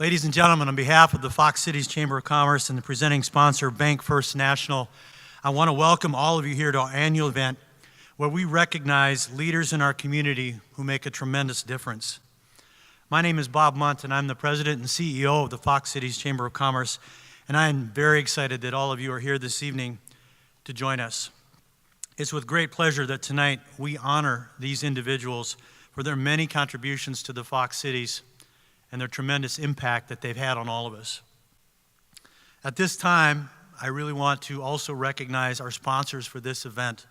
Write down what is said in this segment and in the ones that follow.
Ladies and gentlemen, on behalf of the Fox Cities Chamber of Commerce and the presenting sponsor, Bank First National, I want to welcome all of you here to our annual event where we recognize leaders in our community who make a tremendous difference. My name is Bob Munt, and I'm the President and CEO of the Fox Cities Chamber of Commerce, and I am very excited that all of you are here this evening to join us. It's with great pleasure that tonight we honor these individuals for their many contributions to the Fox Cities and their tremendous impact that they've had on all of us. At this time, I really want to also recognize our sponsors for this event.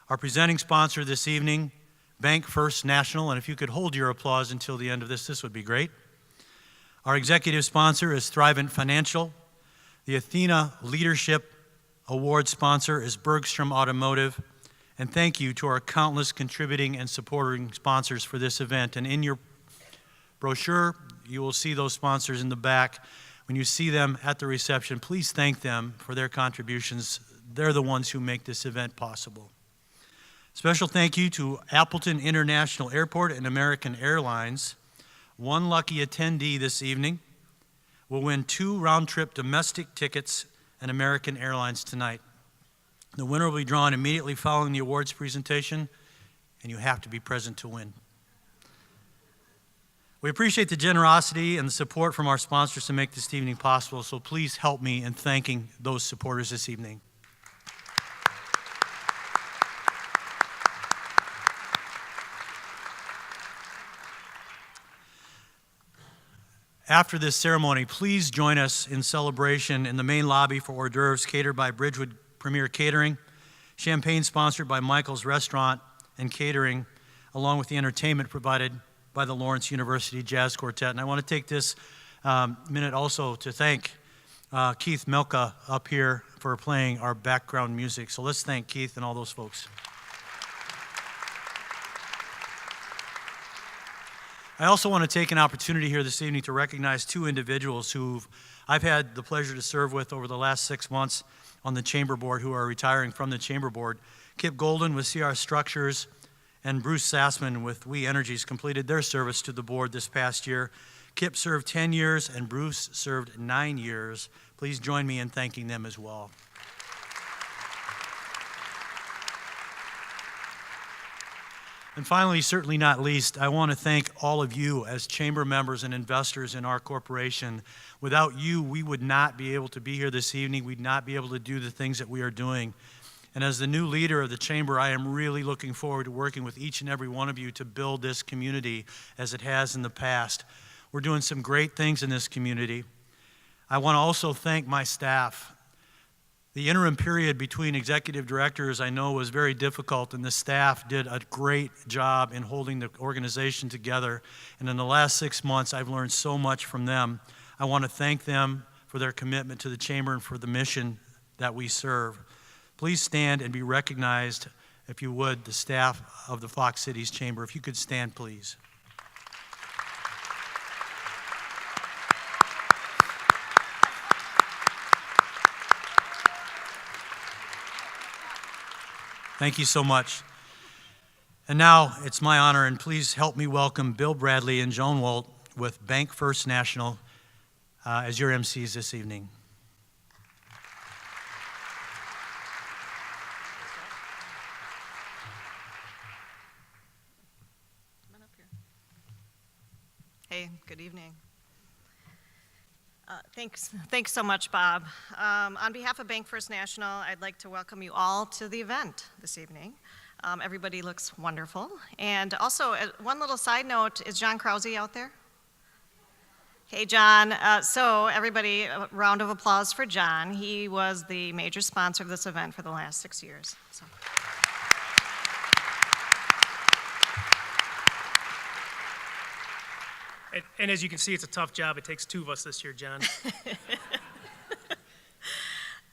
Our presenting sponsor this evening, Bank First National, and if you could hold your applause until the end of this would be great. Our executive sponsor is Thrivent Financial. The Athena Leadership Award sponsor is Bergstrom Automotive. And thank you to our countless contributing and supporting sponsors for this event. And in your brochure, you will see those sponsors in the back. When you see them at the reception, please thank them for their contributions. They're the ones who make this event possible. Special thank you to Appleton International Airport and American Airlines. One lucky attendee this evening will win 2 round-trip domestic tickets and American Airlines tonight. The winner will be drawn immediately following the awards presentation, and you have to be present to win. We appreciate the generosity and the support from our sponsors to make this evening possible, so please help me in thanking those supporters this evening. After this ceremony, please join us in celebration in the main lobby for hors d'oeuvres catered by Bridgewood Premier Catering, champagne sponsored by Michael's Restaurant and Catering, along with the entertainment provided by the Lawrence University Jazz Quartet. And I want to take this minute also to thank Keith Milka up here for playing our background music. So let's thank Keith and all those folks. I also want to take an opportunity here this evening to recognize 2 individuals who I've had the pleasure to serve with over the last 6 months on the Chamber Board who are retiring from the Chamber Board. Kip Golden with CR Structures and Bruce Sassman with We Energies completed their service to the board this past year. Kip served 10 years and Bruce served 9 years. Please join me in thanking them as well. And finally, certainly not least, I want to thank all of you as chamber members and investors in our corporation. Without you, we would not be able to be here this evening. We'd not be able to do the things that we are doing. And as the new leader of the chamber, I am really looking forward to working with each and every one of you to build this community as it has in the past. We're doing some great things in this community. I want to also thank my staff. The interim period between executive directors, I know, was very difficult, and the staff did a great job in holding the organization together. And in the last 6 months, I've learned so much from them. I want to thank them for their commitment to the chamber and for the mission that we serve. Please stand and be recognized, if you would, the staff of the Fox Cities Chamber. If you could stand, please. Thank you so much. And now it's my honor, and please help me welcome Bill Bradley and Joan Walt with Bank First National as your MCs this evening. Hey, good evening. Thanks so much, Bob. On behalf of Bank First National, I'd like to welcome you all to the event this evening. Everybody looks wonderful. And also, one little side note, is John Krause out there? Hey, John. So everybody, a round of applause for John. He was the major sponsor of this event for the last 6 years. So. And as you can see, it's a tough job. It takes 2 of us this year, John.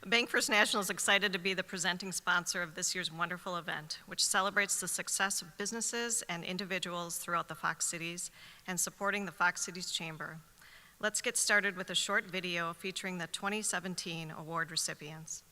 Bank First National is excited to be the presenting sponsor of this year's wonderful event, which celebrates the success of businesses and individuals throughout the Fox Cities and supporting the Fox Cities Chamber. Let's get started with a short video featuring the 2017 award recipients.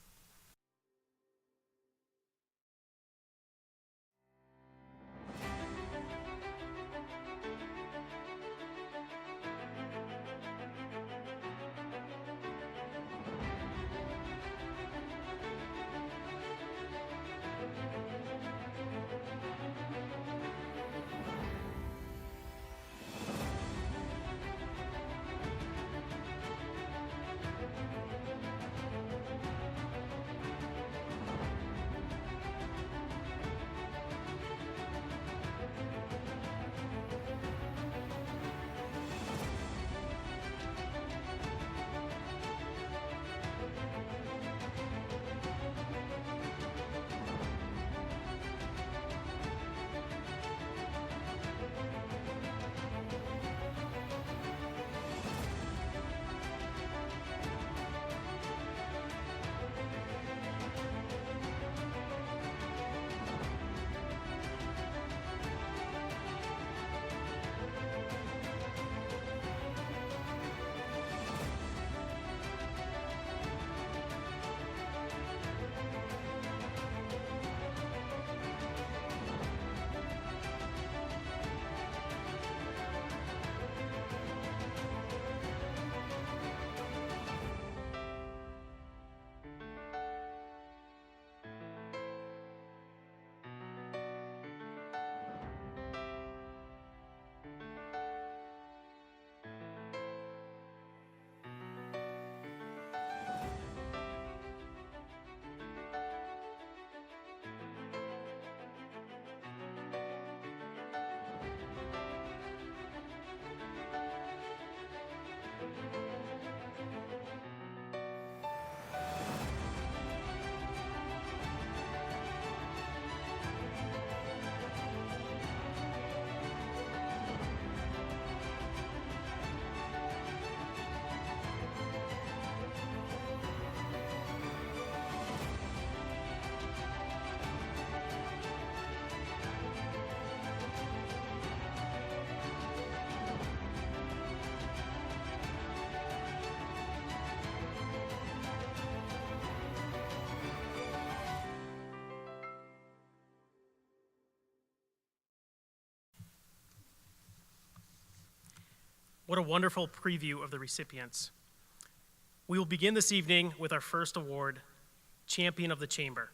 What a wonderful preview of the recipients. We will begin this evening with our first award, Champion of the Chamber.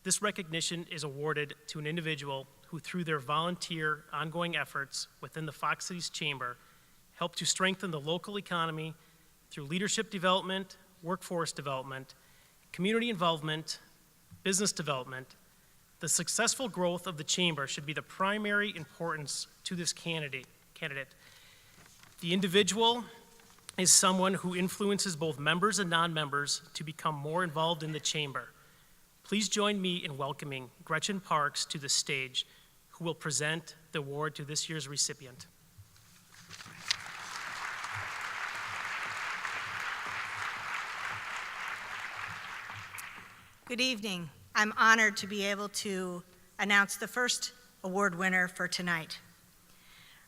This recognition is awarded to an individual who, through their volunteer ongoing efforts within the Fox Cities Chamber, help to strengthen the local economy through leadership development, workforce development, community involvement, business development. The successful growth of the Chamber should be the primary importance to this candidate. The individual is someone who influences both members and non-members to become more involved in the Chamber. Please join me in welcoming Gretchen Parks to the stage, who will present the award to this year's recipient. Good evening. I'm honored to be able to announce the first award winner for tonight.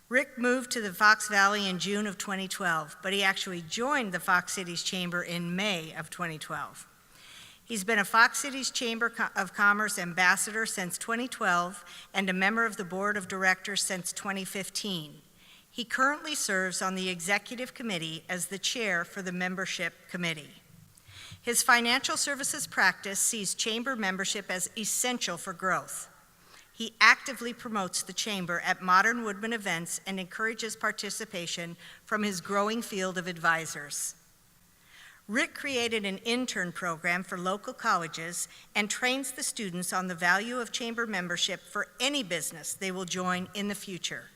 Rick moved to the Fox Valley in June of 2012, but he actually joined the Fox Cities Chamber in May of 2012. He's been a Fox Cities Chamber of Commerce ambassador since 2012 and a member of the board of directors since 2015. He currently serves on the executive committee as the chair for the membership committee. His financial services practice sees chamber membership as essential for growth. He actively promotes the chamber at Modern Woodmen events and encourages participation from his growing field of advisors. Rick created an intern program for local colleges and trains the students on the value of chamber membership for any business they will join in the future.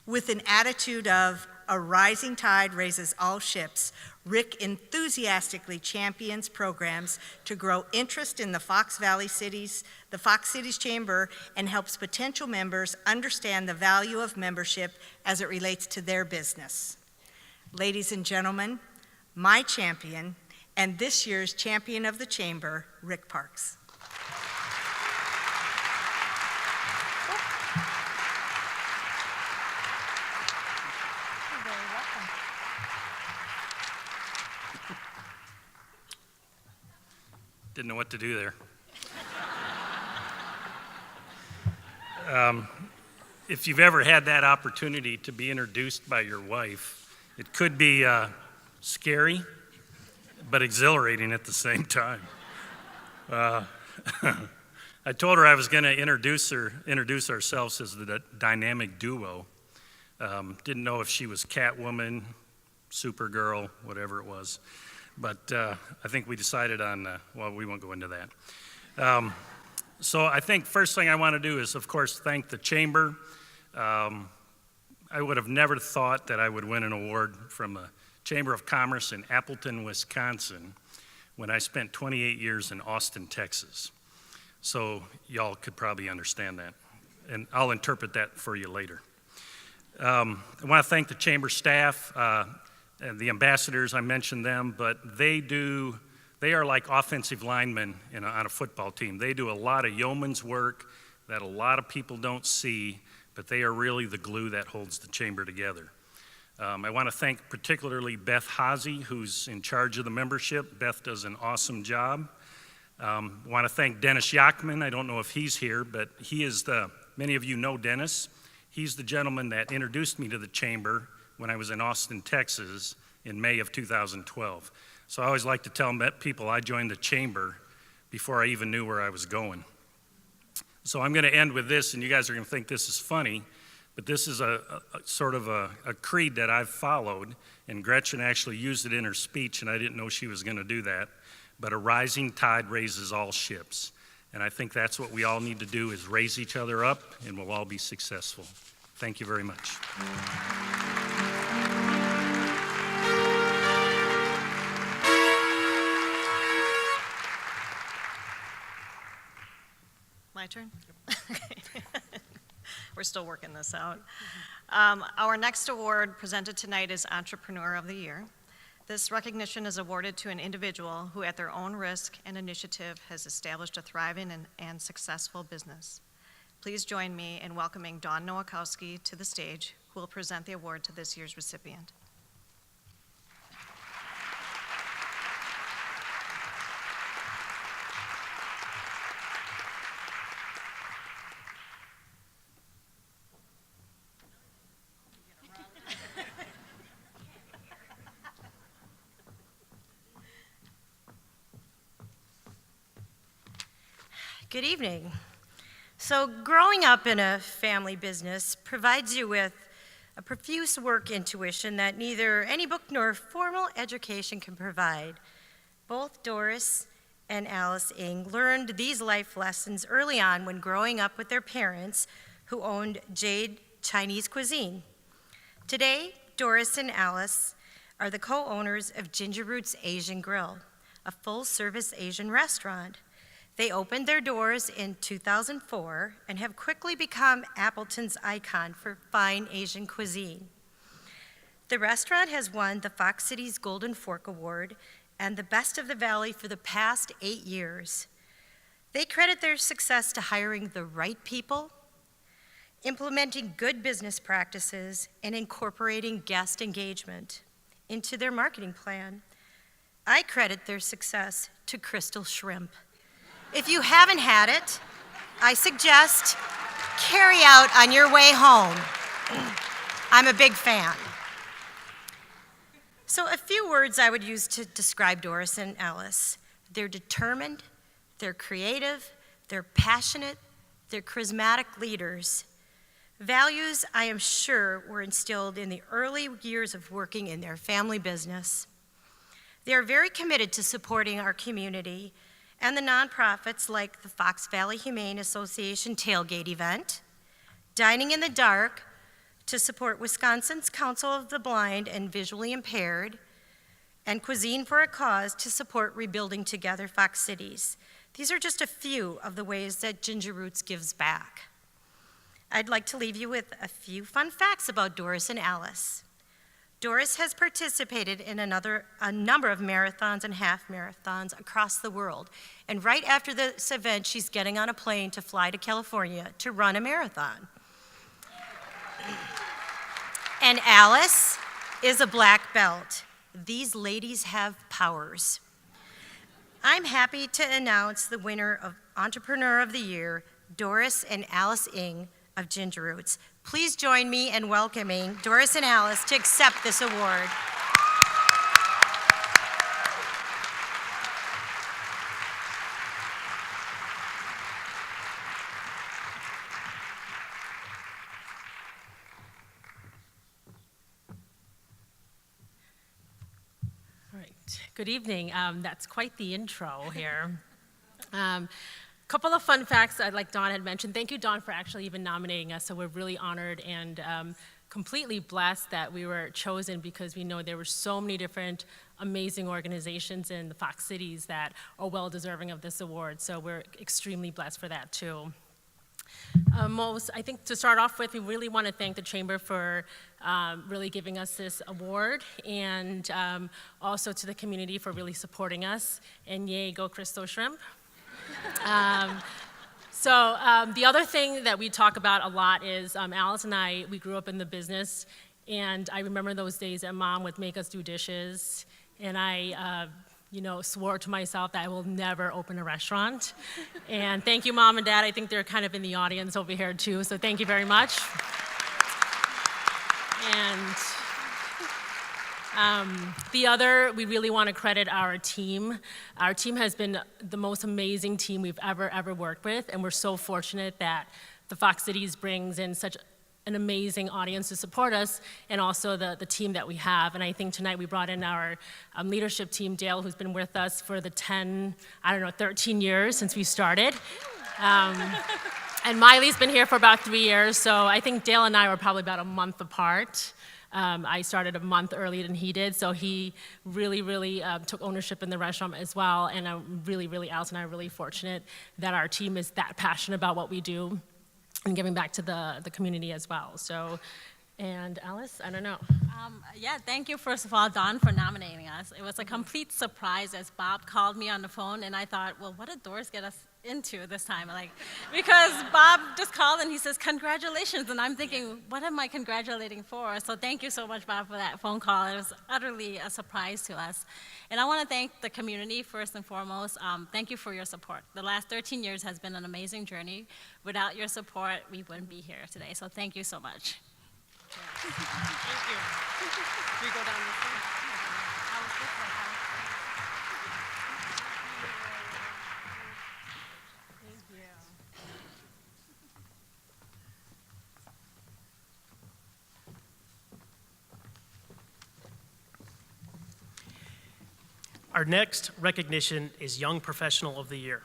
With an attitude of a rising tide raises all ships, Rick enthusiastically champions programs to grow interest in the Fox Cities Chamber, and helps potential members understand the value of membership as it relates to their business. Ladies and gentlemen, my champion and this year's Champion of the Chamber, Rick Parks. Didn't know what to do there. If you've ever had that opportunity to be introduced by your wife, it could be scary, but exhilarating at the same time. I told her I was going to introduce ourselves as the dynamic duo. Didn't know if she was Catwoman, Supergirl, whatever it was. But I think we decided on, well, we won't go into that. So I think first thing I want to do is, of course, thank the Chamber. I would have never thought that I would win an award from the Chamber of Commerce in Appleton, Wisconsin, when I spent 28 years in Austin, Texas. So y'all could probably understand that. And I'll interpret that for you later. I want to thank the Chamber staff. And the ambassadors, I mentioned them, but they are like offensive linemen on a football team. They do a lot of yeoman's work that a lot of people don't see, but they are really the glue that holds the chamber together. I want to thank particularly Beth Haase, who's in charge of the membership. Beth does an awesome job. I want to thank Dennis Yachman. I don't know if he's here, but he is many of you know Dennis. He's the gentleman that introduced me to the chamber when I was in Austin, Texas in May of 2012. So I always like to tell people I joined the chamber before I even knew where I was going. So I'm going to end with this, and you guys are going to think this is funny, but this is a sort of a creed that I've followed, and Gretchen actually used it in her speech, and I didn't know she was going to do that. But a rising tide raises all ships. And I think that's what we all need to do, is raise each other up, and we'll all be successful. Thank you very much. My turn? We're still working this out. Our next award presented tonight is Entrepreneur of the Year. This recognition is awarded to an individual who, at their own risk and initiative, has established a thriving and successful business. Please join me in welcoming Dawn Nowakowski to the stage, who will present the award to this year's recipient. Good evening. So growing up in a family business provides you with a profuse work intuition that neither any book nor formal education can provide. Both Doris and Alice Ing learned these life lessons early on when growing up with their parents who owned Jade Chinese Cuisine. Today, Doris and Alice are the co-owners of Ginger Roots Asian Grill, a full-service Asian restaurant. They opened their doors in 2004 and have quickly become Appleton's icon for fine Asian cuisine. The restaurant has won the Fox Cities Golden Fork Award and the Best of the Valley for the past 8 years. They credit their success to hiring the right people, implementing good business practices, and incorporating guest engagement into their marketing plan. I credit their success to Crystal Shrimp. If you haven't had it, I suggest carry out on your way home. I'm a big fan. So a few words I would use to describe Doris and Alice. They're determined, they're creative, they're passionate, they're charismatic leaders. Values, I am sure, were instilled in the early years of working in their family business. They are very committed to supporting our community and the nonprofits like the Fox Valley Humane Association tailgate event, Dining in the Dark to support Wisconsin's Council of the Blind and Visually Impaired, and Cuisine for a Cause to support Rebuilding Together Fox Cities. These are just a few of the ways that Ginger Roots gives back. I'd like to leave you with a few fun facts about Doris and Alice. Doris has participated in a number of marathons and half marathons across the world. And right after this event, she's getting on a plane to fly to California to run a marathon. And Alice is a black belt. These ladies have powers. I'm happy to announce the winner of Entrepreneur of the Year, Doris and Alice Ing of Ginger Roots. Please join me in welcoming Doris and Alice to accept this award. All right, good evening. That's quite the intro here. Couple of fun facts, like Dawn had mentioned. Thank you, Dawn, for actually even nominating us. So we're really honored and completely blessed that we were chosen, because we know there were so many different amazing organizations in the Fox Cities that are well deserving of this award. So we're extremely blessed for that too. I think to start off with, we really want to thank the Chamber for really giving us this award, and also to the community for really supporting us. And yay, go Crystal Shrimp. The other thing that we talk about a lot is Alice and I, we grew up in the business, and I remember those days that Mom would make us do dishes, and I swore to myself that I will never open a restaurant. And thank you, Mom and Dad. I think they're kind of in the audience over here too, so thank you very much. And we really want to credit our team. Our team has been the most amazing team we've ever worked with, and we're so fortunate that the Fox Cities brings in such an amazing audience to support us, and also the team that we have. And I think tonight we brought in our leadership team, Dale, who's been with us for the 13 years since we started. And Miley's been here for about 3 years, so I think Dale and I were probably about a month apart. I started a month earlier than he did, so he really took ownership in the restaurant as well, and I'm really, Alice and I are really fortunate that our team is that passionate about what we do and giving back to the community as well. So, and Alice, I don't know. Thank you, first of all, Dawn, for nominating us. It was a complete surprise as Bob called me on the phone, and I thought, well, what did Doris get us into this time? Because Bob just called and he says, congratulations, and I'm thinking, what am I congratulating for? So thank you so much, Bob, for that phone call. It was utterly a surprise to us. And I want to thank the community first and foremost. Thank you for your support. The last 13 years has been an amazing journey. Without your support, we wouldn't be here today, so thank you so much. Thank you. Can we go down this way? Thank you. Our next recognition is Young Professional of the Year.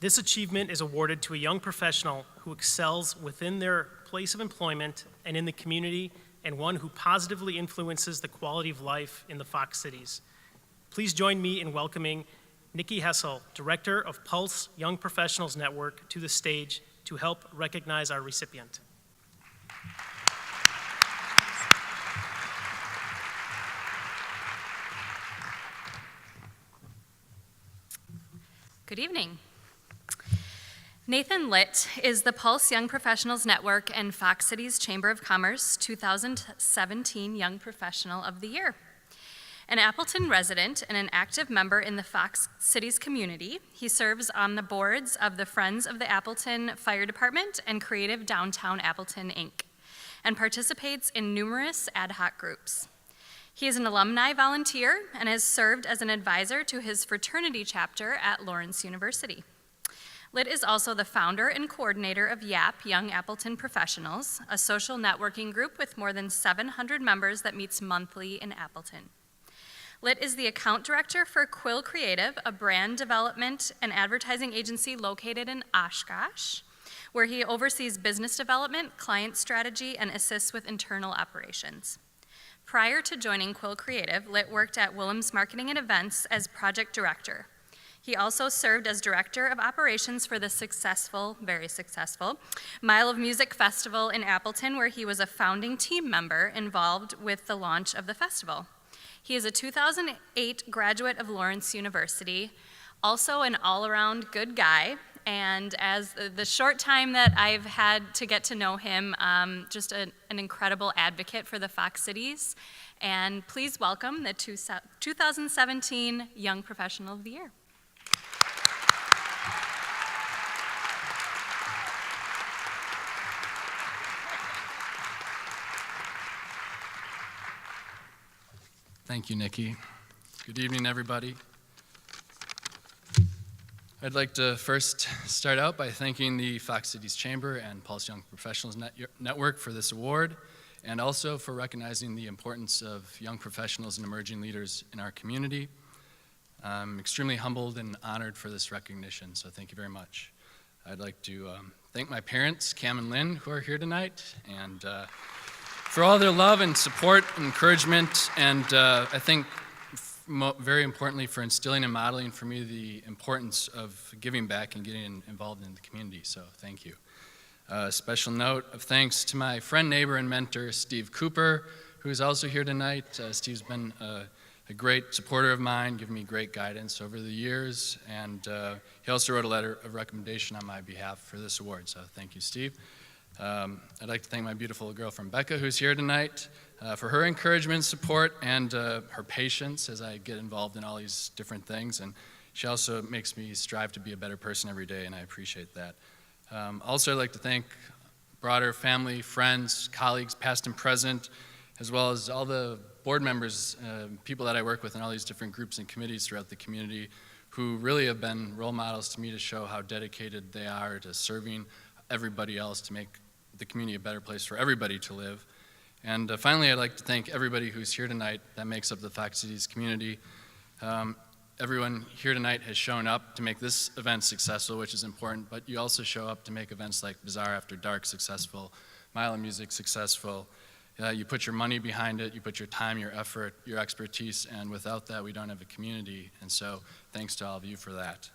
This achievement is awarded to a young professional who excels within their place of employment and in the community, and one who positively influences the quality of life in the Fox Cities. Please join me in welcoming Nikki Hessel, Director of Pulse Young Professionals Network, to the stage to help recognize our recipient. Good evening. Nathan Litt is the Pulse Young Professionals Network and Fox Cities Chamber of Commerce 2017 Young Professional of the Year. An Appleton resident and an active member in the Fox Cities community, he serves on the boards of the Friends of the Appleton Fire Department and Creative Downtown Appleton, Inc., and participates in numerous ad hoc groups. He is an alumni volunteer and has served as an advisor to his fraternity chapter at Lawrence University. Litt is also the founder and coordinator of YAP, Young Appleton Professionals, a social networking group with more than 700 members that meets monthly in Appleton. Litt is the account director for Quill Creative, a brand development and advertising agency located in Oshkosh, where he oversees business development, client strategy, and assists with internal operations. Prior to joining Quill Creative, Litt worked at Willems Marketing and Events as project director. He also served as director of operations for the very successful, Mile of Music Festival in Appleton, where he was a founding team member involved with the launch of the festival. He is a 2008 graduate of Lawrence University, also an all-around good guy, and as the short time that I've had to get to know him, just an incredible advocate for the Fox Cities. And please welcome the 2017 Young Professional of the Year. Thank you, Nikki. Good evening, everybody. I'd like to first start out by thanking the Fox Cities Chamber and Pulse Young Professionals Network for this award, and also for recognizing the importance of young professionals and emerging leaders in our community. I'm extremely humbled and honored for this recognition, so thank you very much. I'd like to thank my parents, Cam and Lynn, who are here tonight, and for all their love and support and encouragement, and I think very importantly for instilling and modeling for me the importance of giving back and getting involved in the community, so thank you. A special note of thanks to my friend, neighbor, and mentor, Steve Cooper, who's also here tonight. Steve's been a great supporter of mine, given me great guidance over the years, and he also wrote a letter of recommendation on my behalf for this award, so thank you, Steve. I'd like to thank my beautiful girlfriend, Becca, who's here tonight, for her encouragement, support, and her patience as I get involved in all these different things. And she also makes me strive to be a better person every day, and I appreciate that. Also, I'd like to thank broader family, friends, colleagues, past and present, as well as all the board members, people that I work with in all these different groups and committees throughout the community, who really have been role models to me to show how dedicated they are to serving everybody else to make the community a better place for everybody to live. And finally, I'd like to thank everybody who's here tonight that makes up the Fox Cities community. Everyone here tonight has shown up to make this event successful, which is important, but you also show up to make events like Bazaar After Dark successful, Mile of Music successful. You put your money behind it, you put your time, your effort, your expertise, and without that, we don't have a community. And so thanks to all of you for that.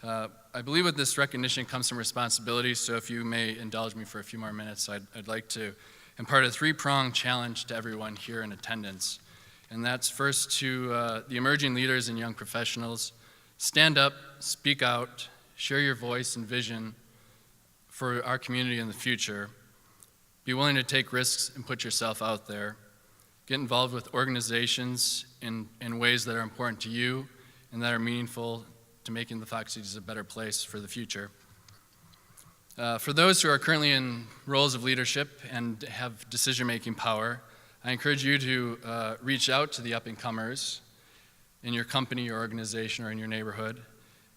I believe with this recognition comes some responsibility, so if you may indulge me for a few more minutes, I'd like to impart a three-pronged challenge to everyone here in attendance. And that's first to the emerging leaders and young professionals. Stand up, speak out, share your voice and vision for our community in the future. Be willing to take risks and put yourself out there. Get involved with organizations in ways that are important to you and that are meaningful to making the Fox Cities a better place for the future. For those who are currently in roles of leadership and have decision-making power, I encourage you to reach out to the up-and-comers in your company or organization or in your neighborhood.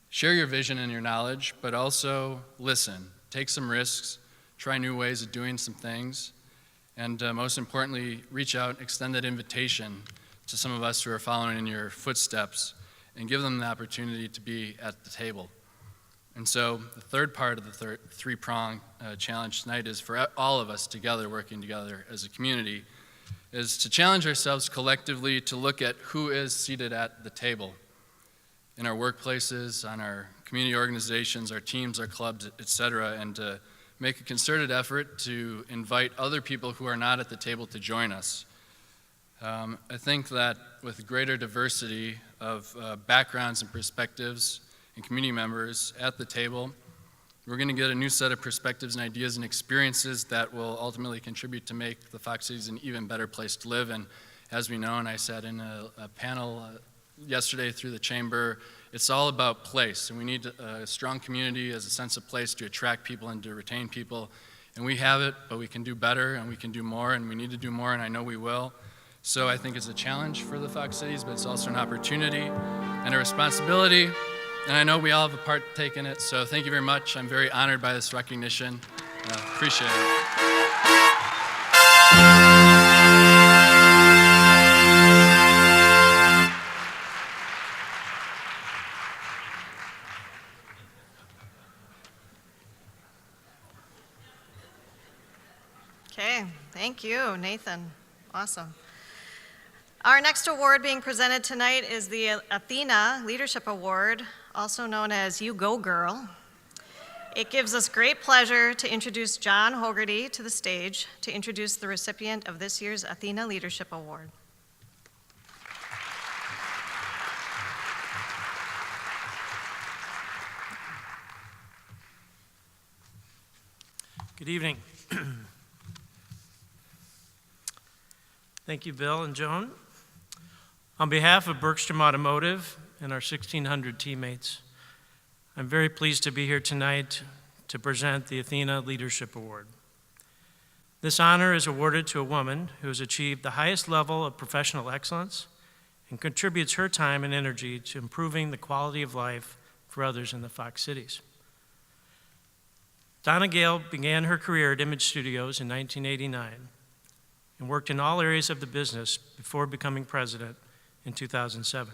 Share your vision and your knowledge, but also listen. Take some risks, try new ways of doing some things, and most importantly, reach out, extend that invitation to some of us who are following in your footsteps and give them the opportunity to be at the table. And so the third part of the three-prong challenge tonight is for all of us together, working together as a community, is to challenge ourselves collectively to look at who is seated at the table in our workplaces, on our community organizations, our teams, our clubs, et cetera, and to make a concerted effort to invite other people who are not at the table to join us. I think that with greater diversity of backgrounds and perspectives and community members at the table, we're going to get a new set of perspectives and ideas and experiences that will ultimately contribute to make the Fox Cities an even better place to live. And as we know, and I sat in a panel yesterday through the chamber, it's all about place. And we need a strong community as a sense of place to attract people and to retain people. And we have it, but we can do better and we can do more, and we need to do more, and I know we will. So I think it's a challenge for the Fox Cities, but it's also an opportunity and a responsibility. And I know we all have a part to take in it, so thank you very much. I'm very honored by this recognition. Appreciate it. Okay, thank you, Nathan. Awesome. Our next award being presented tonight is the Athena Leadership Award, also known as You Go Girl. It gives us great pleasure to introduce John Hogarty to the stage to introduce the recipient of this year's Athena Leadership Award. Good evening. Thank you, Bill and Joan. On behalf of Bergstrom Automotive and our 1,600 teammates, I'm very pleased to be here tonight to present the Athena Leadership Award. This honor is awarded to a woman who has achieved the highest level of professional excellence and contributes her time and energy to improving the quality of life for others in the Fox Cities. Donna Gale began her career at Image Studios in 1989 and worked in all areas of the business before becoming president in 2007.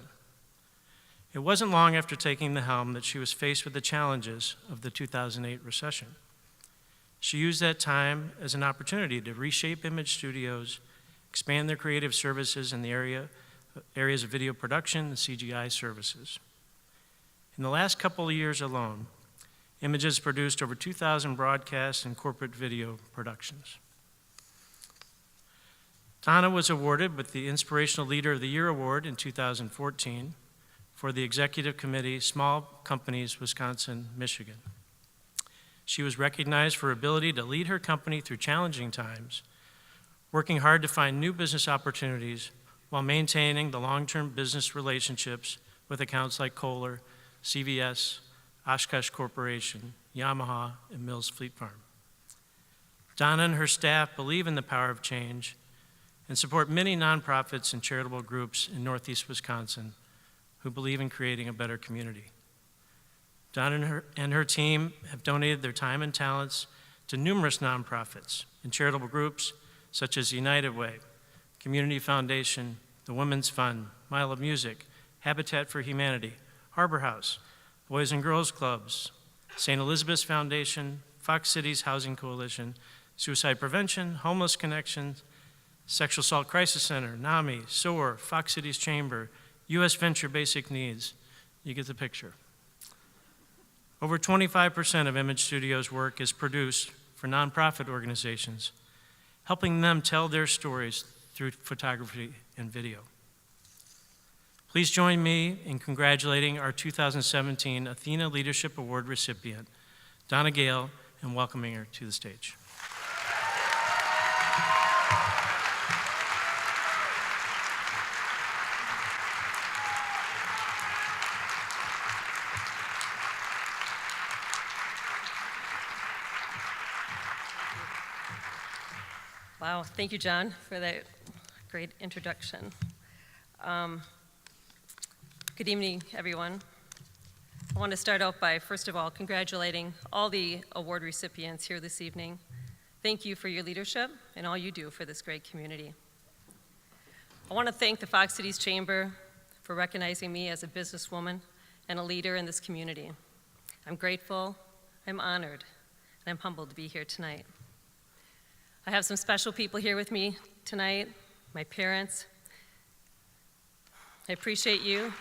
It wasn't long after taking the helm that she was faced with the challenges of the 2008 recession. She used that time as an opportunity to reshape Image Studios, expand their creative services in the areas of video production and CGI services. In the last couple of years alone, Image has produced over 2,000 broadcast and corporate video productions. Donna was awarded with the Inspirational Leader of the Year Award in 2014 for the Executive Committee, Small Companies, Wisconsin, Michigan. She was recognized for her ability to lead her company through challenging times, working hard to find new business opportunities while maintaining the long-term business relationships with accounts like Kohler, CVS, Oshkosh Corporation, Yamaha, and Mills Fleet Farm. Donna and her staff believe in the power of change and support many nonprofits and charitable groups in Northeast Wisconsin who believe in creating a better community. Donna and her team have donated their time and talents to numerous nonprofits and charitable groups such as United Way, Community Foundation, the Women's Fund, Mile of Music, Habitat for Humanity, Harbor House, Boys and Girls Clubs, St. Elizabeth's Foundation, Fox Cities Housing Coalition, Suicide Prevention, Homeless Connections, Sexual Assault Crisis Center, NAMI, SOAR, Fox Cities Chamber, U.S. Venture Basic Needs. You get the picture. Over 25% of Image Studios' work is produced for nonprofit organizations, helping them tell their stories through photography and video. Please join me in congratulating our 2017 Athena Leadership Award recipient, Donna Gale, and welcoming her to the stage. Wow, thank you, John, for that great introduction. Good evening, everyone. I want to start out by, first of all, congratulating all the award recipients here this evening. Thank you for your leadership and all you do for this great community. I want to thank the Fox Cities Chamber for recognizing me as a businesswoman and a leader in this community. I'm grateful, I'm honored, and I'm humbled to be here tonight. I have some special people here with me tonight, my parents. I appreciate you.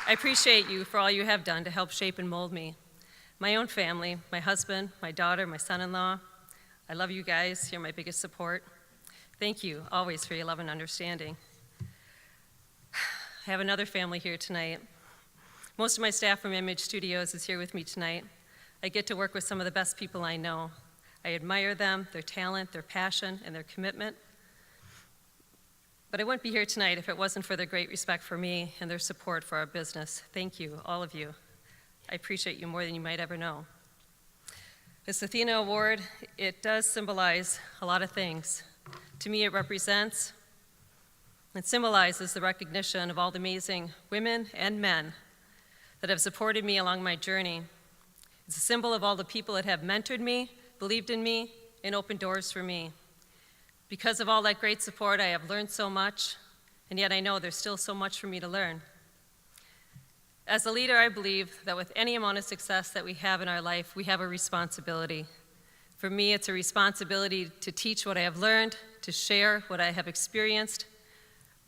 I appreciate you for all you have done to help shape and mold me. My own family, my husband, my daughter, my son-in-law. I love you guys. You're my biggest support. Thank you always for your love and understanding. I have another family here tonight. Most of my staff from Image Studios is here with me tonight. I get to work with some of the best people I know. I admire them, their talent, their passion, and their commitment. But I wouldn't be here tonight if it wasn't for their great respect for me and their support for our business. Thank you, all of you. I appreciate you more than you might ever know. This Athena Award, it does symbolize a lot of things. To me, it symbolizes the recognition of all the amazing women and men that have supported me along my journey. It's a symbol of all the people that have mentored me, believed in me, and opened doors for me. Because of all that great support, I have learned so much, and yet I know there's still so much for me to learn. As a leader, I believe that with any amount of success that we have in our life, we have a responsibility. For me, it's a responsibility to teach what I have learned, to share what I have experienced,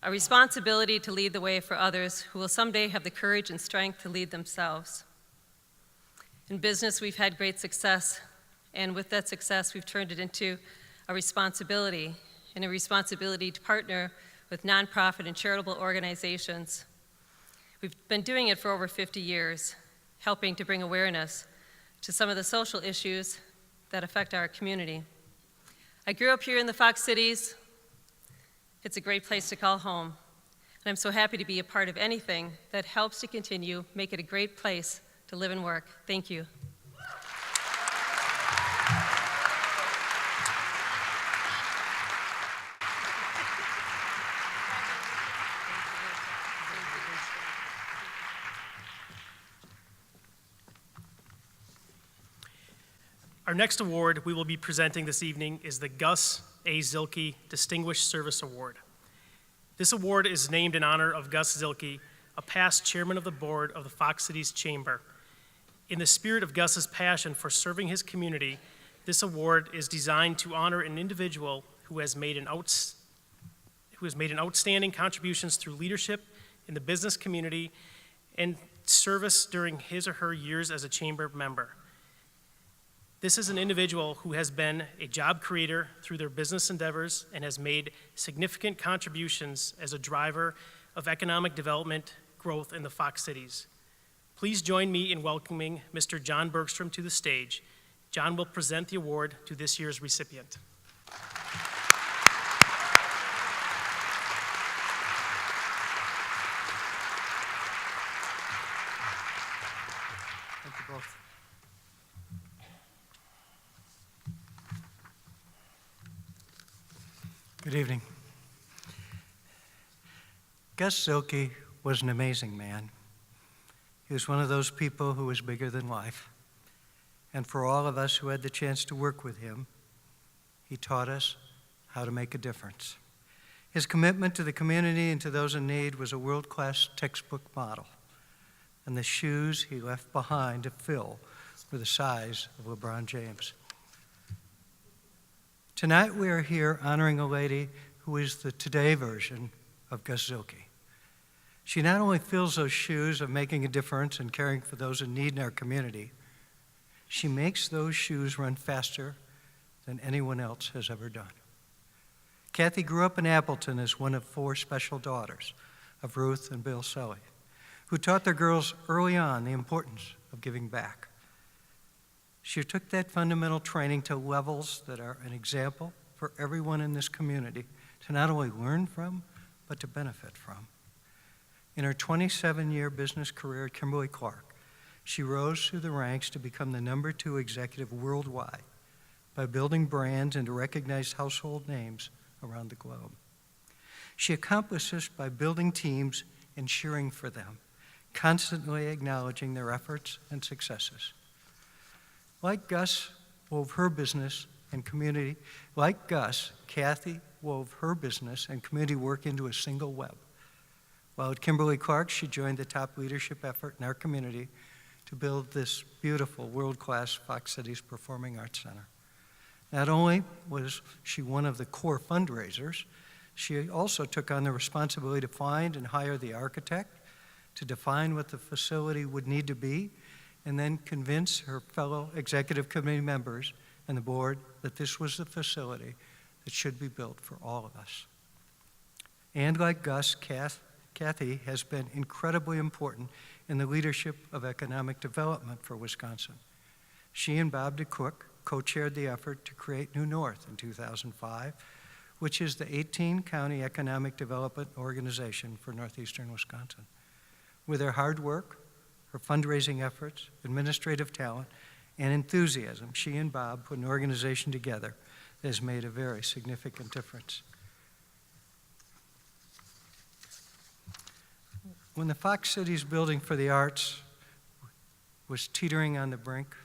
a responsibility to lead the way for others who will someday have the courage and strength to lead themselves. In business, we've had great success, and with that success, we've turned it into a responsibility, and a responsibility to partner with nonprofit and charitable organizations. We've been doing it for over 50 years, helping to bring awareness to some of the social issues that affect our community. I grew up here in the Fox Cities. It's a great place to call home, and I'm so happy to be a part of anything that helps to continue, make it a great place to live and work. Thank you. Our next award we will be presenting this evening is the Gus A. Zilke Distinguished Service Award. This award is named in honor of Gus Zilke, a past chairman of the board of the Fox Cities Chamber. In the spirit of Gus's passion for serving his community, this award is designed to honor an individual who has made outstanding contributions through leadership in the business community and service during his or her years as a chamber member. This is an individual who has been a job creator through their business endeavors and has made significant contributions as a driver of economic development growth in the Fox Cities. Please join me in welcoming Mr. John Bergstrom to the stage. John will present the award to this year's recipient. Thank you both. Good evening. Gus Zilke was an amazing man. He was one of those people who was bigger than life. And for all of us who had the chance to work with him, he taught us how to make a difference. His commitment to the community and to those in need was a world-class textbook model. And the shoes he left behind to fill were the size of LeBron James. Tonight we are here honoring a lady who is the today version of Gus Zilke. She not only fills those shoes of making a difference and caring for those in need in our community, she makes those shoes run faster than anyone else has ever done. Kathy grew up in Appleton as one of 4 special daughters of Ruth and Bill Sully, who taught their girls early on the importance of giving back. She took that fundamental training to levels that are an example for everyone in this community to not only learn from, but to benefit from. In her 27-year business career at Kimberly-Clark, she rose through the ranks to become the #2 executive worldwide by building brands and to recognize household names around the globe. She accomplished this by building teams and cheering for them, constantly acknowledging their efforts and successes. Like Gus wove her business and community. Like Gus, Kathy wove her business and community work into a single web. While at Kimberly-Clark, she joined the top leadership effort in our community to build this beautiful, world-class Fox Cities Performing Arts Center. Not only was she one of the core fundraisers, she also took on the responsibility to find and hire the architect, to define what the facility would need to be, and then convince her fellow executive committee members and the board that this was the facility that should be built for all of us. And like Gus, Kathy has been incredibly important in the leadership of economic development for Wisconsin. She and Bob DeCook co-chaired the effort to create New North in 2005, which is the 18-county economic development organization for northeastern Wisconsin. With her hard work, her fundraising efforts, administrative talent, and enthusiasm, she and Bob put an organization together that has made a very significant difference. When the Fox Cities Building for the Arts was teetering on the brink,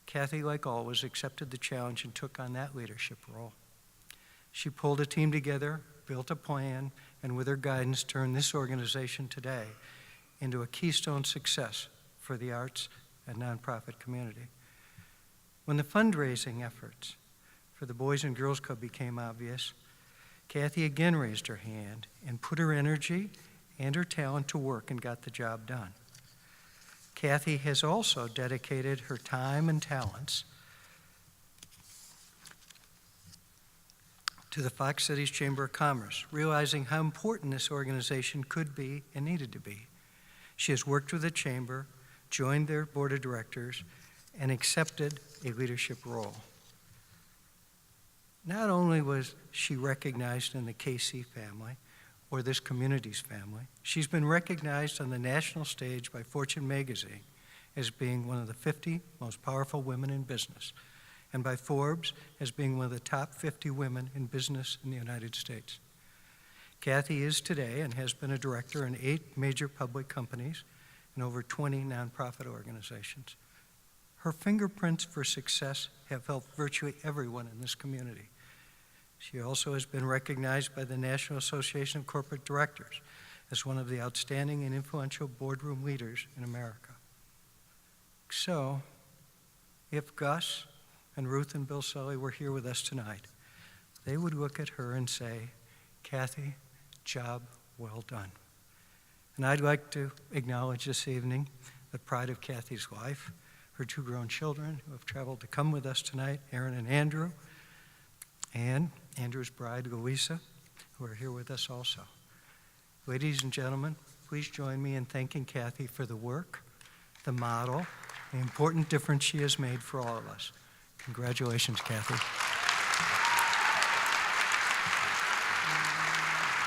Kathy, like always, accepted the challenge and took on that leadership role. She pulled a team together, built a plan, and with her guidance turned this organization today into a keystone success for the arts and nonprofit community. When the fundraising efforts for the Boys and Girls Club became obvious, Kathy again raised her hand and put her energy and her talent to work and got the job done. Kathy has also dedicated her time and talents to the Fox Cities Chamber of Commerce, realizing how important this organization could be and needed to be. She has worked with the Chamber, joined their board of directors, and accepted a leadership role. Not only was she recognized in the KC family, or this community's family, she's been recognized on the national stage by Fortune magazine as being one of the 50 most powerful women in business, and by Forbes as being one of the top 50 women in business in the United States. Kathy is today and has been a director in 8 major public companies and over 20 nonprofit organizations. Her fingerprints for success have helped virtually everyone in this community. She also has been recognized by the National Association of Corporate Directors as one of the outstanding and influential boardroom leaders in America. So, if Gus and Ruth and Bill Sully were here with us tonight, they would look at her and say, Kathy, job well done. And I'd like to acknowledge this evening the pride of Kathy's life, her 2 grown children who have traveled to come with us tonight, Aaron and Andrew, and Andrew's bride, Louisa, who are here with us also. Ladies and gentlemen, please join me in thanking Kathy for the work, the model, the important difference she has made for all of us. Congratulations, Kathy.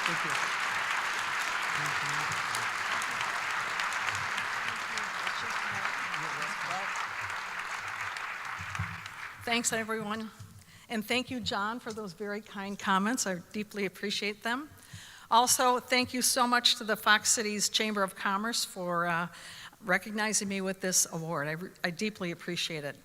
Thank you. Thanks, everyone. And thank you, John, for those very kind comments. I deeply appreciate them. Also, thank you so much to the Fox Cities Chamber of Commerce for recognizing me with this award. I deeply appreciate it.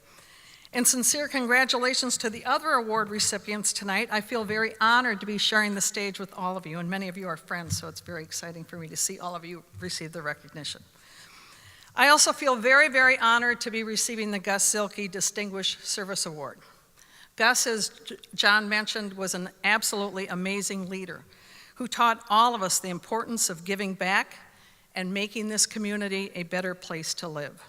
And sincere congratulations to the other award recipients tonight. I feel very honored to be sharing the stage with all of you, and many of you are friends, so it's very exciting for me to see all of you receive the recognition. I also feel very, very honored to be receiving the Gus Silke Distinguished Service Award. Gus, as John mentioned, was an absolutely amazing leader who taught all of us the importance of giving back and making this community a better place to live.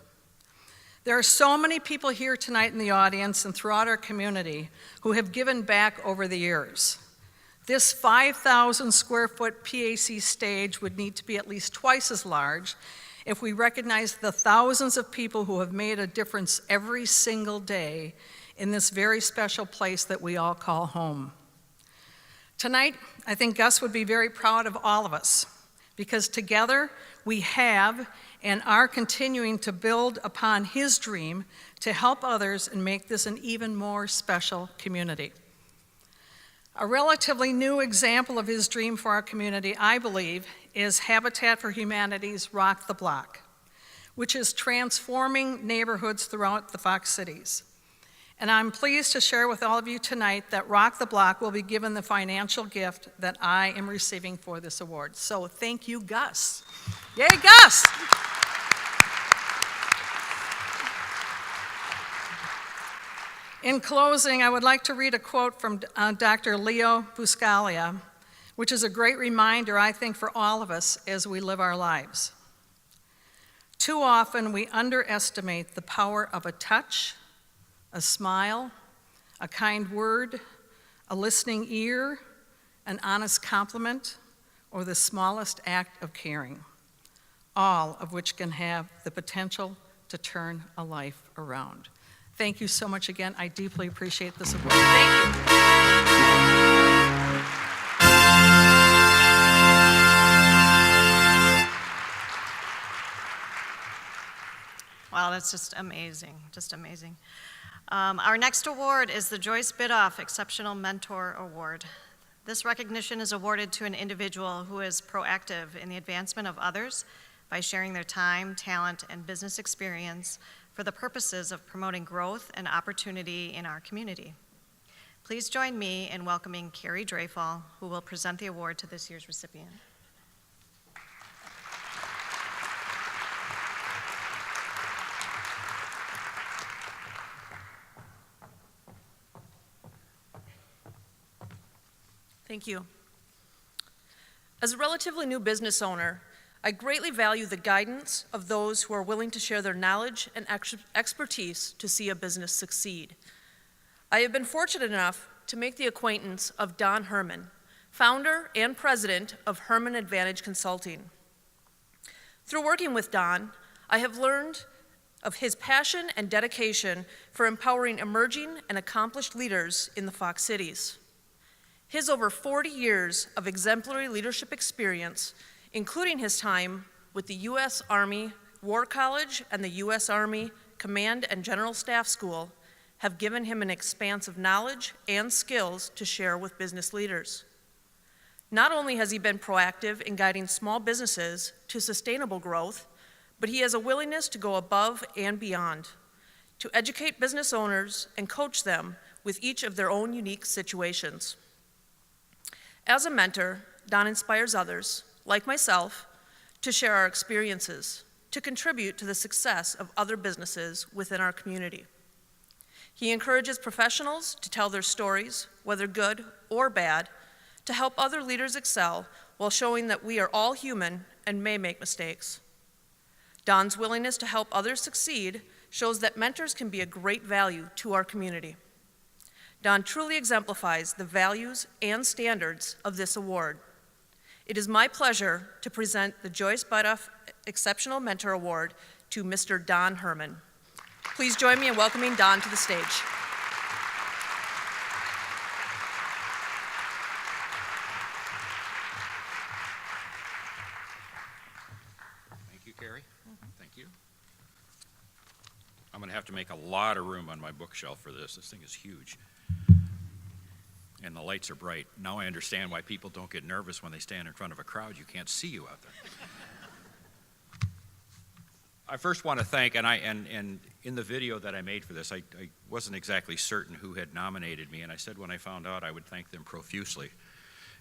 There are so many people here tonight in the audience and throughout our community who have given back over the years. This 5,000 square foot PAC stage would need to be at least twice as large if we recognize the thousands of people who have made a difference every single day in this very special place that we all call home. Tonight, I think Gus would be very proud of all of us because together we have and are continuing to build upon his dream to help others and make this an even more special community. A relatively new example of his dream for our community, I believe, is Habitat for Humanity's Rock the Block, which is transforming neighborhoods throughout the Fox Cities. And I'm pleased to share with all of you tonight that Rock the Block will be given the financial gift that I am receiving for this award. So thank you, Gus. Yay, Gus! In closing, I would like to read a quote from Dr. Leo Buscaglia, which is a great reminder, I think, for all of us as we live our lives. Too often we underestimate the power of a touch, a smile, a kind word, a listening ear, an honest compliment, or the smallest act of caring, all of which can have the potential to turn a life around. Thank you so much again. I deeply appreciate this award. Thank you. Wow, that's just amazing, just amazing. Our next award is the Joyce Bidoff Exceptional Mentor Award. This recognition is awarded to an individual who is proactive in the advancement of others by sharing their time, talent, and business experience for the purposes of promoting growth and opportunity in our community. Please join me in welcoming Carrie Dreyfall, who will present the award to this year's recipient. Thank you. As a relatively new business owner, I greatly value the guidance of those who are willing to share their knowledge and expertise to see a business succeed. I have been fortunate enough to make the acquaintance of Don Herman, founder and president of Herman Advantage Consulting. Through working with Don, I have learned of his passion and dedication for empowering emerging and accomplished leaders in the Fox Cities. His over 40 years of exemplary leadership experience, including his time with the U.S. Army War College and the U.S. Army Command and General Staff School, have given him an expanse of knowledge and skills to share with business leaders. Not only has he been proactive in guiding small businesses to sustainable growth, but he has a willingness to go above and beyond, to educate business owners and coach them with each of their own unique situations. As a mentor, Don inspires others, like myself, to share our experiences, to contribute to the success of other businesses within our community. He encourages professionals to tell their stories, whether good or bad, to help other leaders excel while showing that we are all human and may make mistakes. Don's willingness to help others succeed shows that mentors can be a great value to our community. Don truly exemplifies the values and standards of this award. It is my pleasure to present the Joyce Bidoff Exceptional Mentor Award to Mr. Don Herman. Please join me in welcoming Don to the stage. Thank you, Carrie. Thank you. I'm going to have to make a lot of room on my bookshelf for this. This thing is huge. And the lights are bright. Now I understand why people don't get nervous when they stand in front of a crowd. You can't see you out there. I first want to thank, and in the video that I made for this, I wasn't exactly certain who had nominated me, and I said when I found out I would thank them profusely.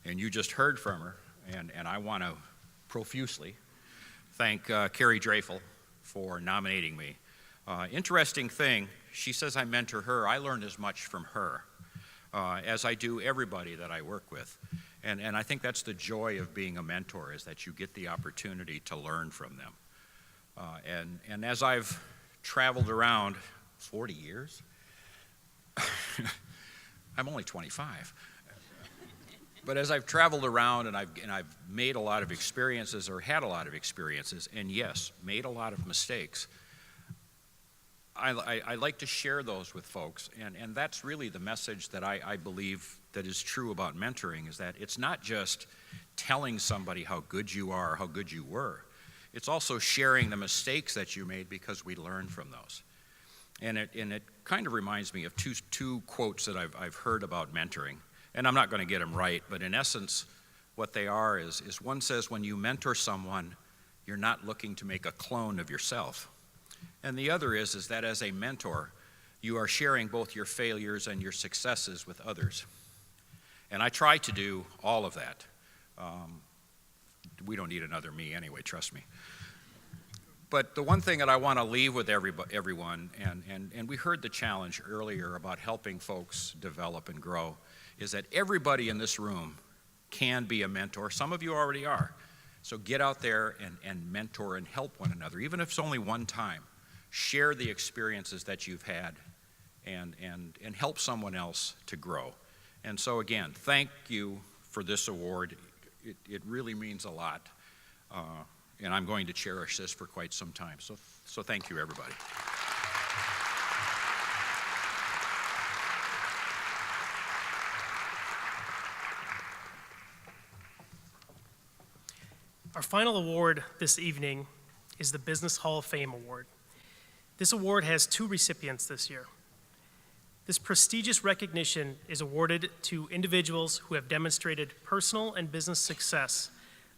And you just heard from her, and I want to profusely thank Carrie Dreyfall for nominating me. Interesting thing, she says I mentor her. I learned as much from her as I do everybody that I work with. And I think that's the joy of being a mentor, is that you get the opportunity to learn from them. And as I've traveled around 40 years, I'm only 25. But as I've traveled around and I've made a lot of experiences, or had a lot of experiences, and yes, made a lot of mistakes, I like to share those with folks, and that's really the message that I believe that is true about mentoring, is that it's not just telling somebody how good you are, how good you were. It's also sharing the mistakes that you made, because we learn from those. And it kind of reminds me of two quotes that I've heard about mentoring, and I'm not going to get them right, but in essence, what they are is one says, when you mentor someone, you're not looking to make a clone of yourself. And the other is that as a mentor, you are sharing both your failures and your successes with others. And I try to do all of that. We don't need another me anyway, trust me. But the one thing that I want to leave with everyone, and we heard the challenge earlier about helping folks develop and grow, is that everybody in this room can be a mentor. Some of you already are. So get out there and mentor and help one another, even if it's only one time. Share the experiences that you've had and help someone else to grow. And so again, thank you for this award. It really means a lot. And I'm going to cherish this for quite some time. So thank you, everybody. Our final award this evening is the Business Hall of Fame Award. This award has 2 recipients this year. This prestigious recognition is awarded to individuals who have demonstrated personal and business success,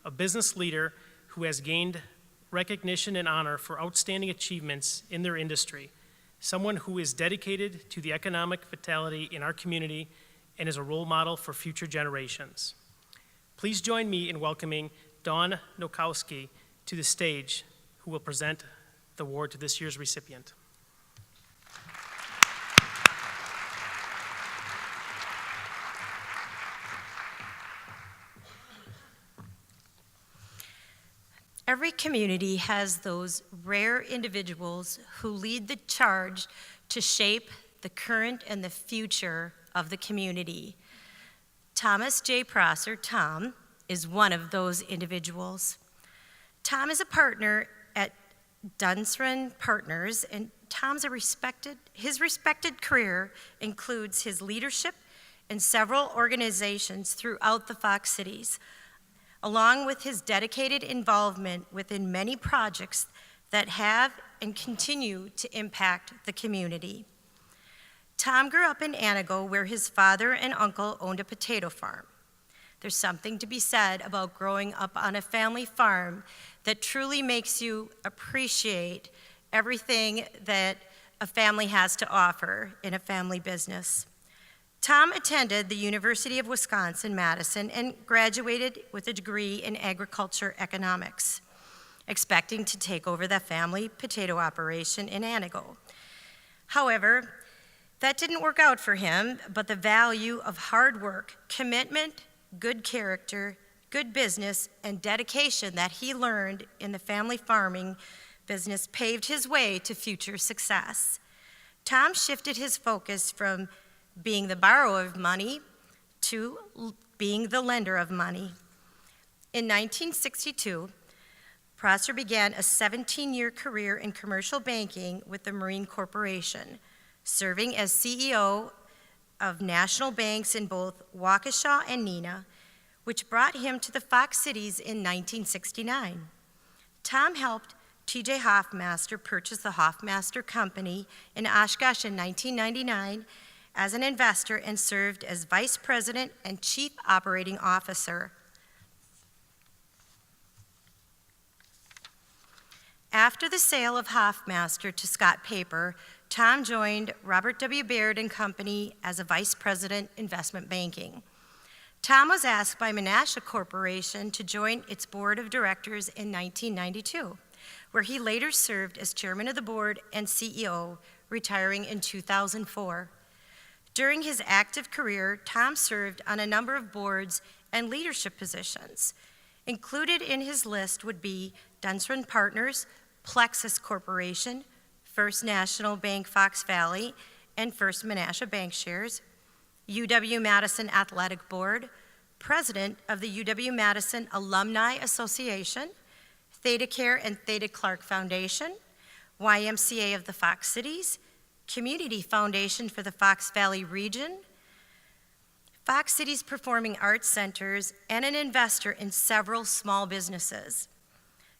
a business leader who has gained recognition and honor for outstanding achievements in their industry, someone who is dedicated to the economic vitality in our community and is a role model for future generations. Please join me in welcoming Dawn Nokowski to the stage, who will present the award to this year's recipient. Every community has those rare individuals who lead the charge to shape the current and the future of the community. Thomas J. Prosser, Tom, is one of those individuals. Tom is a partner at Dunsran Partners, and his respected career includes his leadership in several organizations throughout the Fox Cities, along with his dedicated involvement within many projects that have and continue to impact the community. Tom grew up in Antigo, where his father and uncle owned a potato farm. There's something to be said about growing up on a family farm that truly makes you appreciate everything that a family has to offer in a family business. Tom attended the University of Wisconsin-Madison and graduated with a degree in agriculture economics, expecting to take over the family potato operation in Antigo. However, that didn't work out for him, but the value of hard work, commitment, good character, good business, and dedication that he learned in the family farming business paved his way to future success. Tom shifted his focus from being the borrower of money to being the lender of money. In 1962, Prosser began a 17-year career in commercial banking with the Marine Corporation, serving as CEO of national banks in both Waukesha and Neenah, which brought him to the Fox Cities in 1969. Tom helped T.J. Hoffmaster purchase the Hoffmaster Company in Oshkosh in 1999 as an investor and served as Vice President and Chief Operating Officer. After the sale of Hoffmaster to Scott Paper, Tom joined Robert W. Baird and Company as a Vice President, Investment Banking. Tom was asked by Menasha Corporation to join its board of directors in 1992, where he later served as chairman of the board and CEO, retiring in 2004. During his active career, Tom served on a number of boards and leadership positions. Included in his list would be Dunsran Partners, Plexus Corporation, First National Bank Fox Valley, and First Menasha Bankshares, UW-Madison Athletic Board, President of the UW-Madison Alumni Association, ThedaCare and Theda Clark Foundation, YMCA of the Fox Cities, Community Foundation for the Fox Valley region, Fox Cities Performing Arts Centers, and an investor in several small businesses.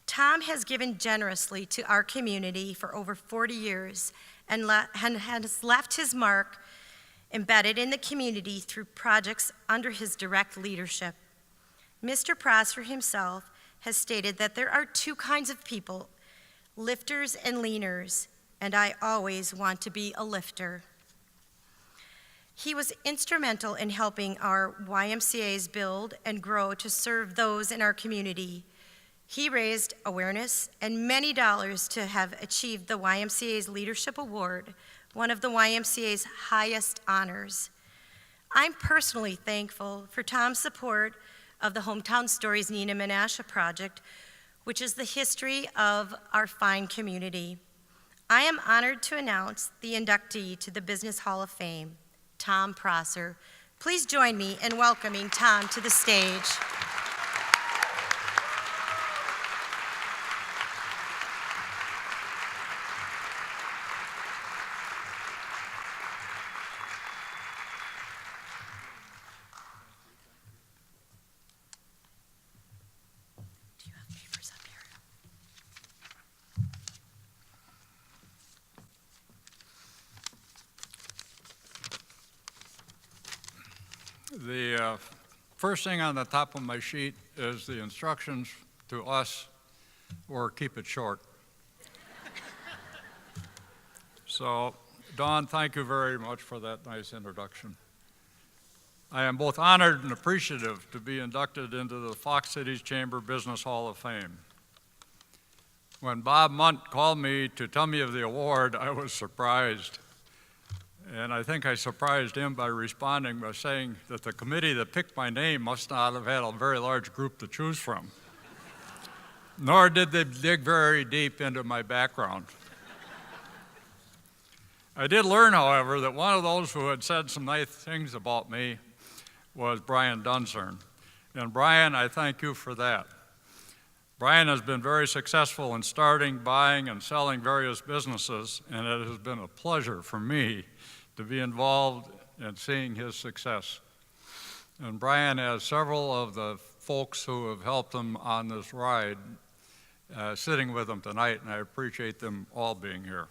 Tom has given generously to our community for over 40 years and has left his mark embedded in the community through projects under his direct leadership. Mr. Prosser himself has stated that there are 2 kinds of people, lifters and leaners. and I always want to be a lifter. He was instrumental in helping our YMCAs build and grow to serve those in our community. He raised awareness and many dollars to have achieved the YMCA's Leadership Award, one of the YMCA's highest honors. I'm personally thankful for Tom's support of the Hometown Stories Nina Menashe project, which is the history of our fine community. I am honored to announce the inductee to the Business Hall of Fame, Tom Prosser. Please join me in welcoming Tom to the stage. The first thing on the top of my sheet is the instructions to us, or keep it short. So, Dawn, thank you very much for that nice introduction. I am both honored and appreciative to be inducted into the Fox Cities Chamber Business Hall of Fame. When Bob Munt called me to tell me of the award, I was surprised. And I think I surprised him by responding by saying that the committee that picked my name must not have had a very large group to choose from. Nor did they dig very deep into my background. I did learn, however, that one of those who had said some nice things about me was Brian Dunsern. And Brian, I thank you for that. Brian has been very successful in starting, buying, and selling various businesses, and it has been a pleasure for me to be involved in seeing his success. And Brian has several of the folks who have helped him on this ride sitting with him tonight, and I appreciate them all being here.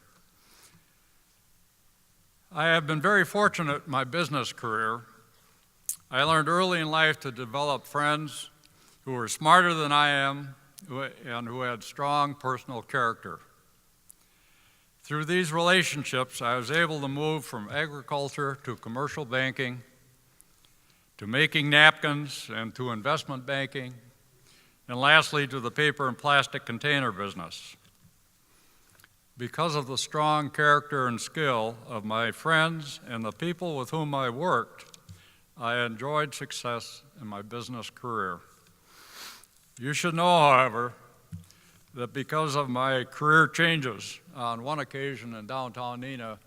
I have been very fortunate in my business career. I learned early in life to develop friends who were smarter than I am and who had strong personal character. Through these relationships, I was able to move from agriculture to commercial banking, to making napkins and to investment banking, and lastly to the paper and plastic container business. Because of the strong character and skill of my friends and the people with whom I worked, I enjoyed success in my business career. You should know, however, that because of my career changes, on one occasion in downtown Neenah,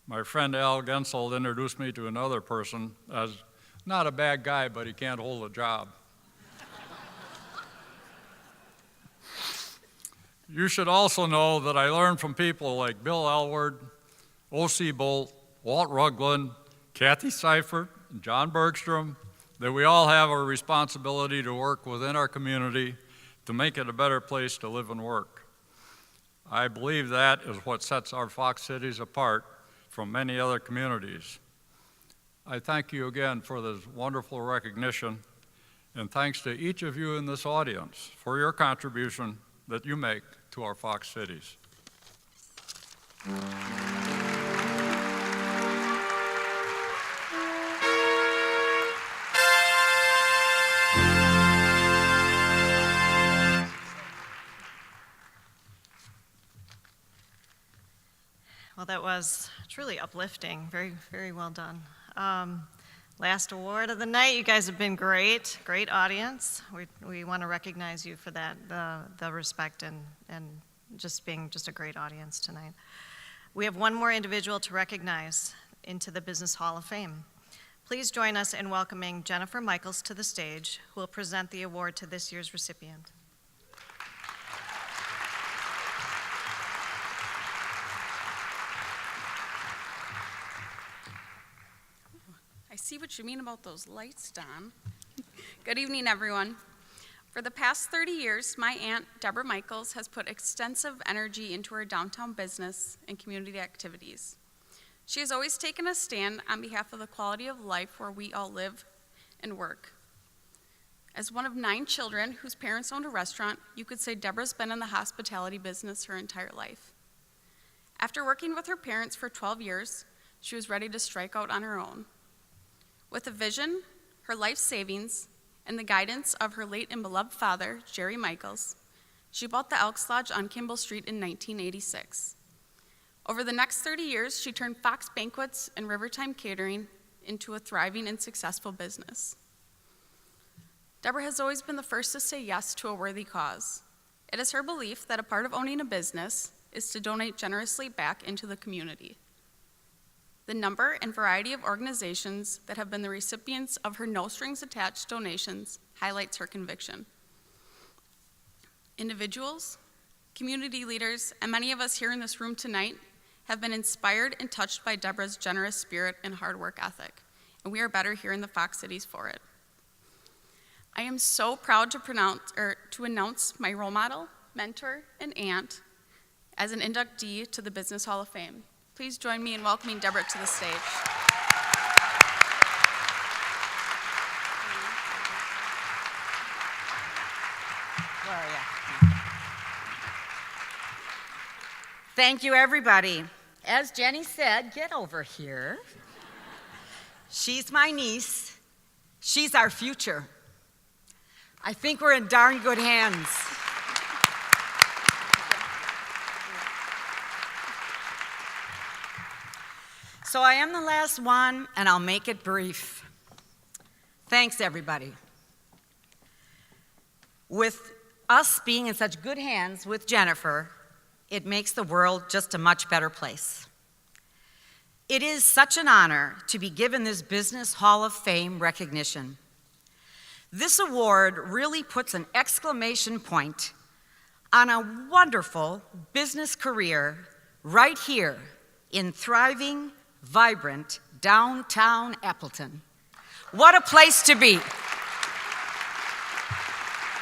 my friend Al Gensel introduced me to another person as not a bad guy, but he can't hold a job. You should also know that I learned from people like Bill Elward, O.C. Bolt, Walt Rugland, Kathy Seifert, and John Bergstrom, that we all have a responsibility to work within our community to make it a better place to live and work. I believe that is what sets our Fox Cities apart from many other communities. I thank you again for this wonderful recognition, and thanks to each of you in this audience for your contribution that you make to our Fox Cities. Well, that was truly uplifting. Very, very well done. Last award of the night. You guys have been great, great audience. We want to recognize you for that, the respect and just being just a great audience tonight. We have one more individual to recognize into the Business Hall of Fame. Please join us in welcoming Jennifer Michaels to the stage, who will present the award to this year's recipient. I see what you mean about those lights, Don. Good evening, everyone. For the past 30 years, my aunt, Deborah Michaels, has put extensive energy into her downtown business and community activities. She has always taken a stand on behalf of the quality of life where we all live and work. As one of 9 children whose parents owned a restaurant, you could say Deborah's been in the hospitality business her entire life. After working with her parents for 12 years, she was ready to strike out on her own. With a vision, her life savings, and the guidance of her late and beloved father, Jerry Michaels, she bought the Elks Lodge on Kimball Street in 1986. Over the next 30 years, she turned Fox Banquets and Rivertime Catering into a thriving and successful business. Deborah has always been the first to say yes to a worthy cause. It is her belief that a part of owning a business is to donate generously back into the community. The number and variety of organizations that have been the recipients of her no-strings-attached donations highlights her conviction. Individuals, community leaders, and many of us here in this room tonight have been inspired and touched by Deborah's generous spirit and hard work ethic, and we are better here in the Fox Cities for it. I am so proud to announce my role model, mentor, and aunt as an inductee to the Business Hall of Fame. Please join me in welcoming Deborah to the stage. Where are you? Thank you, everybody. As Jenny said, get over here. She's my niece. She's our future. I think we're in darn good hands. So I am the last one, and I'll make it brief. Thanks, everybody. With us being in such good hands with Jennifer, it makes the world just a much better place. It is such an honor to be given this Business Hall of Fame recognition. This award really puts an exclamation point on a wonderful business career right here in thriving, vibrant downtown Appleton. What a place to be.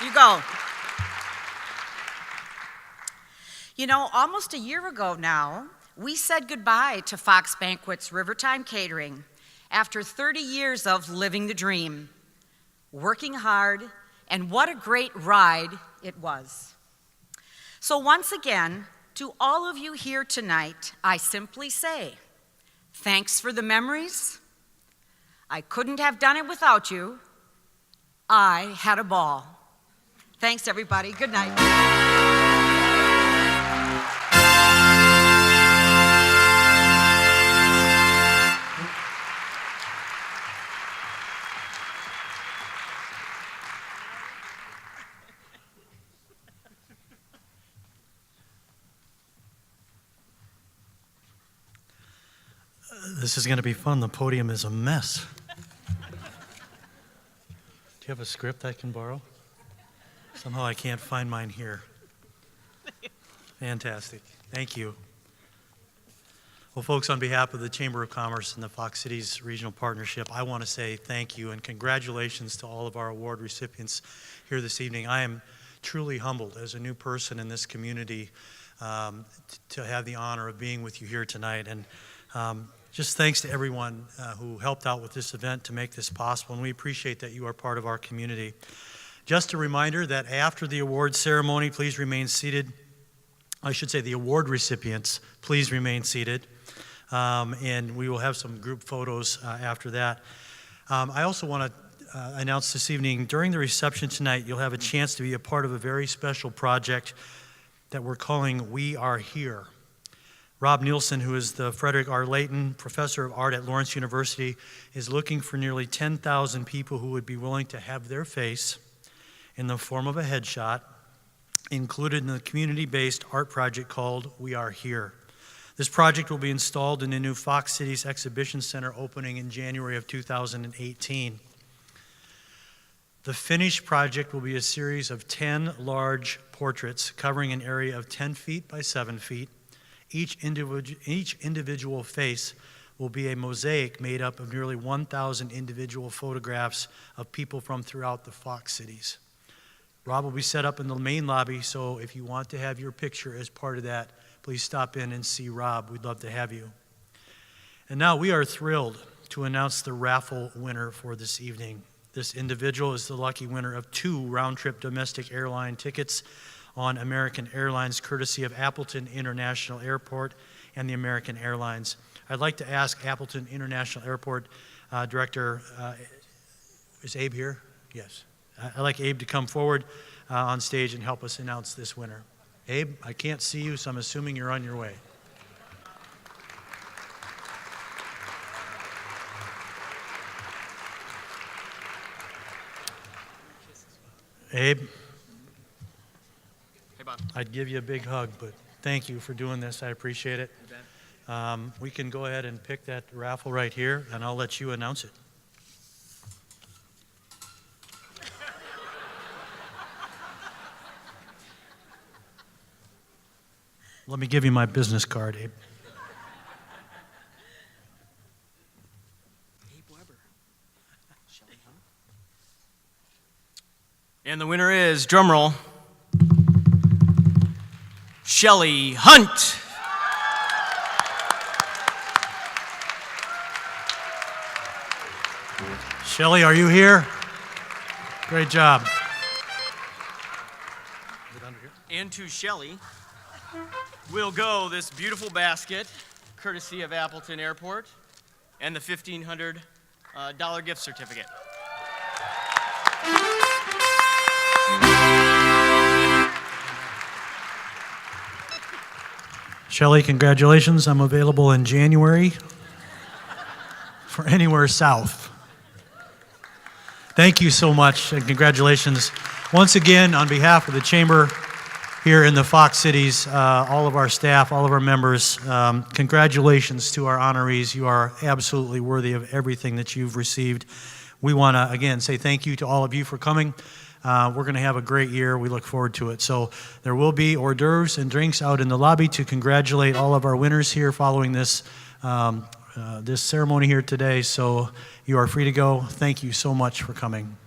You go. You know, almost a year ago now, we said goodbye to Fox Banquets Rivertime Catering after 30 years of living the dream, working hard, and what a great ride it was. So once again, to all of you here tonight, I simply say, thanks for the memories. I couldn't have done it without you. I had a ball. Thanks, everybody. Good night. This is going to be fun. The podium is a mess. Do you have a script I can borrow? Somehow I can't find mine here. Fantastic. Thank you. Well, folks, on behalf of the Chamber of Commerce and the Fox Cities Regional Partnership, I want to say thank you and congratulations to all of our award recipients here this evening. I am truly humbled as a new person in this community to have the honor of being with you here tonight. And just thanks to everyone who helped out with this event to make this possible, and we appreciate that you are part of our community. Just a reminder that after the award ceremony, please remain seated. I should say the award recipients, please remain seated. And we will have some group photos after that. I also want to announce this evening, during the reception tonight, you'll have a chance to be a part of a very special project that we're calling We Are Here. Rob Nielsen, who is the Frederick R. Layton Professor of Art at Lawrence University, is looking for nearly 10,000 people who would be willing to have their face in the form of a headshot included in the community-based art project called We Are Here. This project will be installed in the new Fox Cities Exhibition Center opening in January of 2018. The finished project will be a series of 10 large portraits covering an area of 10 feet by 7 feet. Each individual face will be a mosaic made up of nearly 1,000 individual photographs of people from throughout the Fox Cities. Rob will be set up in the main lobby, so if you want to have your picture as part of that, please stop in and see Rob. We'd love to have you. And now we are thrilled to announce the raffle winner for this evening. This individual is the lucky winner of 2 round-trip domestic airline tickets on American Airlines, courtesy of Appleton International Airport, and the American Airlines. I'd like to ask Appleton International Airport Director, is Abe here? Yes. I'd like Abe to come forward on stage and help us announce this winner. Abe, I can't see you, so I'm assuming you're on your way. Abe, Hey, Bob. I'd give you a big hug, but thank you for doing this. I appreciate it. We can go ahead and pick that raffle right here, and I'll let you announce it. Let me give you my business card, Abe. And the winner is, drumroll, Shelley Hunt. Shelley, are you here? Great job. And to Shelley will go this beautiful basket, courtesy of Appleton Airport, and the $1,500 gift certificate. Shelley, congratulations. I'm available in January for anywhere south. Thank you so much, and congratulations. Once again, on behalf of the Chamber here in the Fox Cities, all of our staff, all of our members, congratulations to our honorees. You are absolutely worthy of everything that you've received. We want to, again, say thank you to all of you for coming. We're going to have a great year. We look forward to it. So there will be hors d'oeuvres and drinks out in the lobby to congratulate all of our winners here following this this ceremony here today. So you are free to go. Thank you so much for coming.